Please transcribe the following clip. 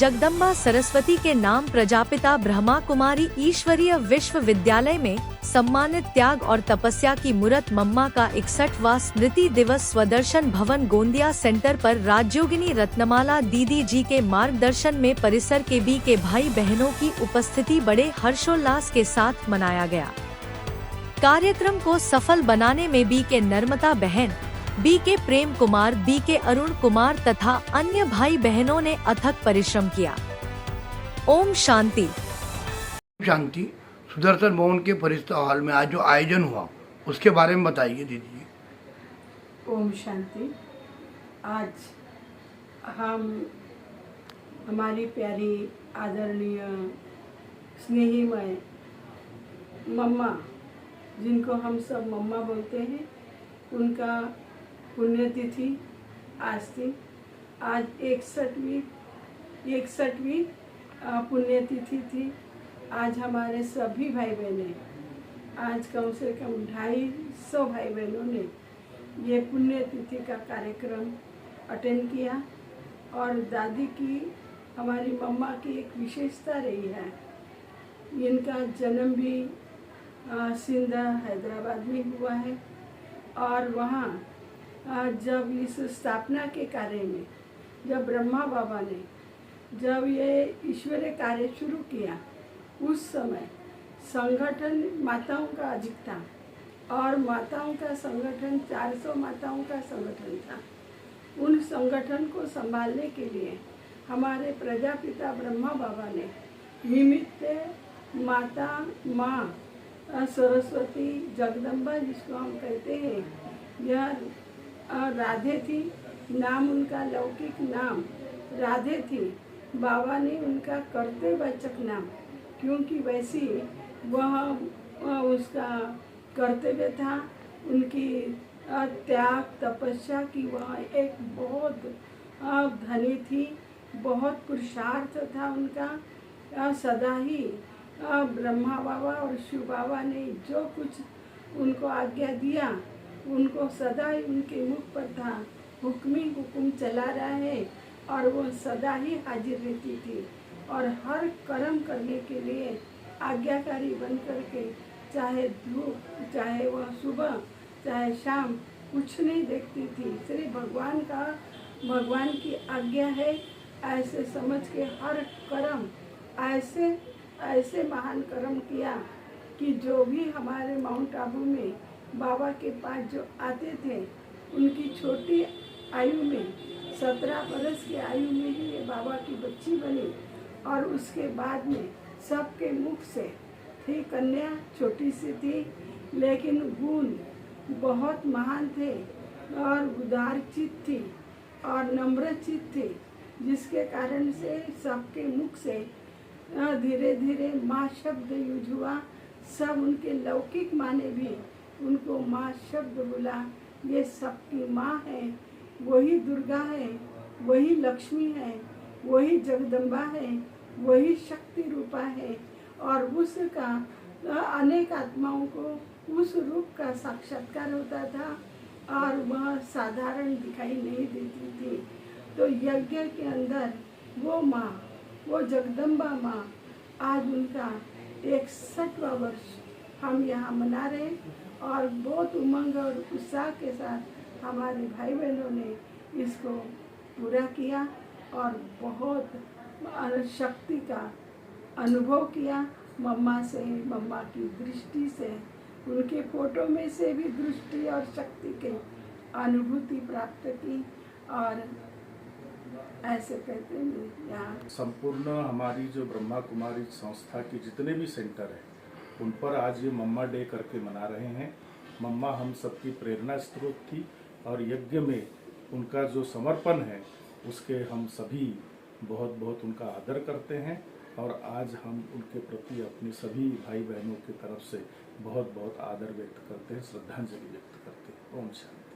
जगदम्बा सरस्वती के नाम प्रजापिता ब्रह्मा कुमारी ईश्वरीय विश्वविद्यालय में सम्मानित त्याग और तपस्या की मूरत मम्मा का 61वां स्मृति दिवस स्वदर्शन भवन गोंदिया सेंटर पर राजयोगिनी रत्नमाला दीदी जी के मार्गदर्शन में परिसर के बी के भाई बहनों की उपस्थिति बड़े हर्षोल्लास के साथ मनाया गया। कार्यक्रम को सफल बनाने में बी के नर्मदा बहन, बी के प्रेम कुमार, बी के अरुण कुमार तथा अन्य भाई बहनों ने अथक परिश्रम किया। ओम शांति। शांति। सुदर्शन भवन के परिसर हॉल में आज जो आयोजन हुआ उसके बारे में बताइए दीदी जी। ओम शांति। आज हम हमारी प्यारी आदरणीय स्नेहीमय मम्मा, जिनको हम सब मम्मा बोलते हैं, उनका पुण्यतिथि आज थी। आज 61वीं पुण्यतिथि थी। आज हमारे सभी भाई बहनें, आज कम से कम 250 भाई बहनों ने ये पुण्यतिथि का कार्यक्रम अटेंड किया। और दादी की, हमारी मम्मा की एक विशेषता रही है, इनका जन्म भी सिंध हैदराबाद में हुआ है। और वहाँ जब इस स्थापना के कार्य में, जब ब्रह्मा बाबा ने जब ये ईश्वरीय कार्य शुरू किया, उस समय संगठन माताओं का अधिक था और माताओं का संगठन 400 माताओं का संगठन था। उन संगठन को संभालने के लिए हमारे प्रजापिता ब्रह्मा बाबा ने निमित्त माता माँ सरस्वती जगदम्बा, जिसको हम कहते हैं, यह राधे थी। नाम उनका लौकिक नाम राधे थी। बाबा ने उनका कर्तव्यवाचक नाम, क्योंकि वैसी वह उसका कर्तव्य था, उनकी त्याग तपस्या की वह एक बहुत धनी थी, बहुत पुरुषार्थ था उनका। सदा ही ब्रह्मा बाबा और शिव बाबा ने जो कुछ उनको आज्ञा दिया, उनको सदा ही उनके मुख पर था, हुक्म ही हुक्म चला रहा है। और वो सदा ही हाजिर रहती थी और हर कर्म करने के लिए आज्ञाकारी बन करके, चाहे धूप, चाहे वह सुबह, चाहे शाम, कुछ नहीं देखती थी। सिर्फ भगवान की आज्ञा है ऐसे समझ के हर कर्म ऐसे महान कर्म किया कि जो भी हमारे माउंट आबू में बाबा के पास जो आते थे, उनकी छोटी आयु में, 17 बरस की आयु में ही ये बाबा की बच्ची बनी। और उसके बाद में सबके मुख से थी, कन्या छोटी सी थी, लेकिन गुण बहुत महान थे और उदार चित्त थी और नम्र चित्त थी, जिसके कारण से सबके मुख से धीरे धीरे माँ शब्द यूज हुआ। सब उनके लौकिक माँ ने भी उनको माँ शब्द बोला। ये सबकी माँ है, वही दुर्गा है, वही लक्ष्मी है, वही जगदम्बा है, वही शक्ति रूपा है। और उसका अनेक आत्माओं को उस रूप का साक्षात्कार होता था और वह साधारण दिखाई नहीं देती थी। तो यज्ञ के अंदर वो माँ, वो जगदम्बा माँ, आज उनका 61वां वर्ष हम यहाँ मना रहे हैं और बहुत उमंग और उत्साह के साथ हमारे भाई बहनों ने इसको पूरा किया और बहुत शक्ति का अनुभव किया। मम्मा से, मम्मा की दृष्टि से, उनके फोटो में से भी दृष्टि और शक्ति के अनुभूति प्राप्त की। और ऐसे कहते हैं यहाँ संपूर्ण हमारी जो ब्रह्मा कुमारी संस्था के जितने भी सेंटर हैं, उन पर आज ये मम्मा डे करके मना रहे हैं। मम्मा हम सबकी प्रेरणा स्रोत थी और यज्ञ में उनका जो समर्पण है, उसके हम सभी बहुत बहुत उनका आदर करते हैं। और आज हम उनके प्रति अपनी सभी भाई बहनों की तरफ से बहुत बहुत आदर व्यक्त करते हैं, श्रद्धांजलि व्यक्त करते हैं। ओम शांति।